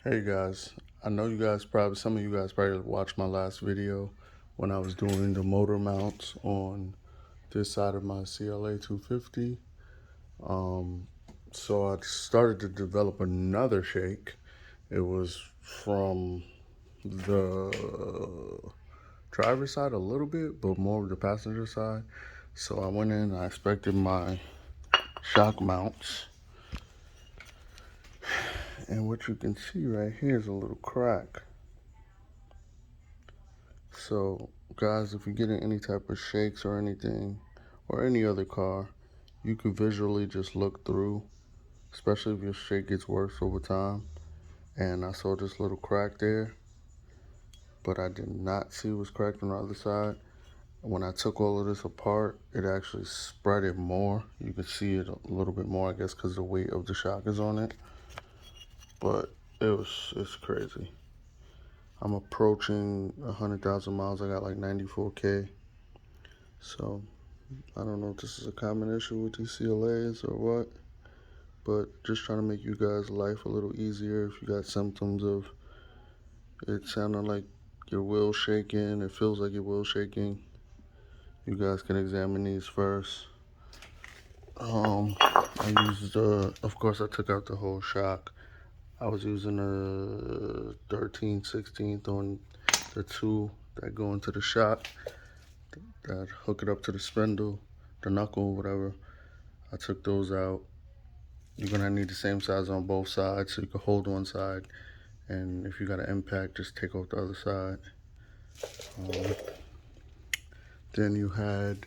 Hey guys, I know some of you guys probably watched my last video when I was doing the motor mounts on this side of my CLA 250. So I started to develop another shake. It was from the driver's side a little bit, but more of the passenger side. So I went in, I inspected my shock mounts. And what you can see right here is a little crack. So guys, if you're getting any type of shakes or anything, or any other car, you can visually just look through, especially if your shake gets worse over time. And I saw this little crack there, but I did not see it was cracked on the other side. When I took all of this apart, it actually spread it more. You can see it a little bit more, I guess, because the weight of the shock is on it. But it's crazy. I'm approaching 100,000 miles. I got like 94K. So I don't know if this is a common issue with these CLAs or what, but just trying to make you guys' life a little easier. If you got symptoms of it sounding like your wheel shaking, it feels like your wheel shaking, you guys can examine these first. I used, of course I took out the whole shock. I was using a 13/16 on the two that go into the shock, that hook it up to the spindle, the knuckle, whatever. I took those out. You're gonna need the same size on both sides so you can hold one side, and if you got an impact, just take off the other side. Then you had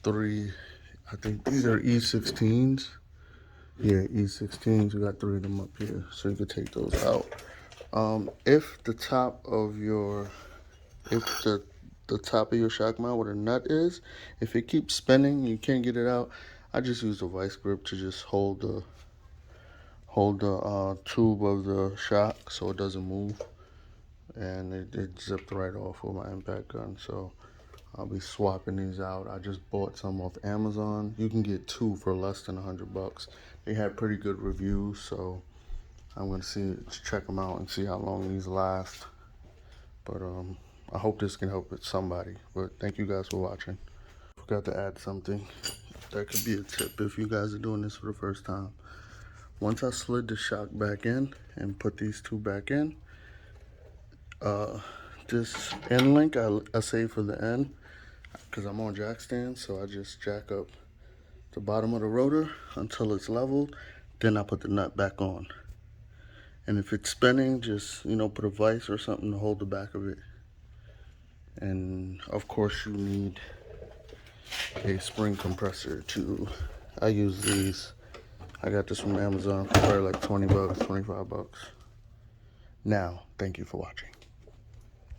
three, I think these are E16s. Yeah, E16s, you got three of them up here, so you can take those out. If the top of your, if the top of your shock mount where the nut is, if it keeps spinning, you can't get it out, I just use a vice grip to just hold the tube of the shock so it doesn't move, and it zipped right off with my impact gun. So I'll be swapping these out. I just bought some off Amazon. You can get two for less than $100. They had pretty good reviews, so I'm gonna check them out and see how long these last. But I hope this can help somebody. But thank you guys for watching. Forgot to add something that could be a tip if you guys are doing this for the first time. Once I slid the shock back in and put these two back in, this end link I save for the end because I'm on jack stand, so I just jack up the bottom of the rotor until it's leveled, then I put the nut back on. And if it's spinning, just, put a vise or something to hold the back of it. And of course you need a spring compressor too. I use these. I got this from Amazon for probably like $20, $25. Now, thank you for watching.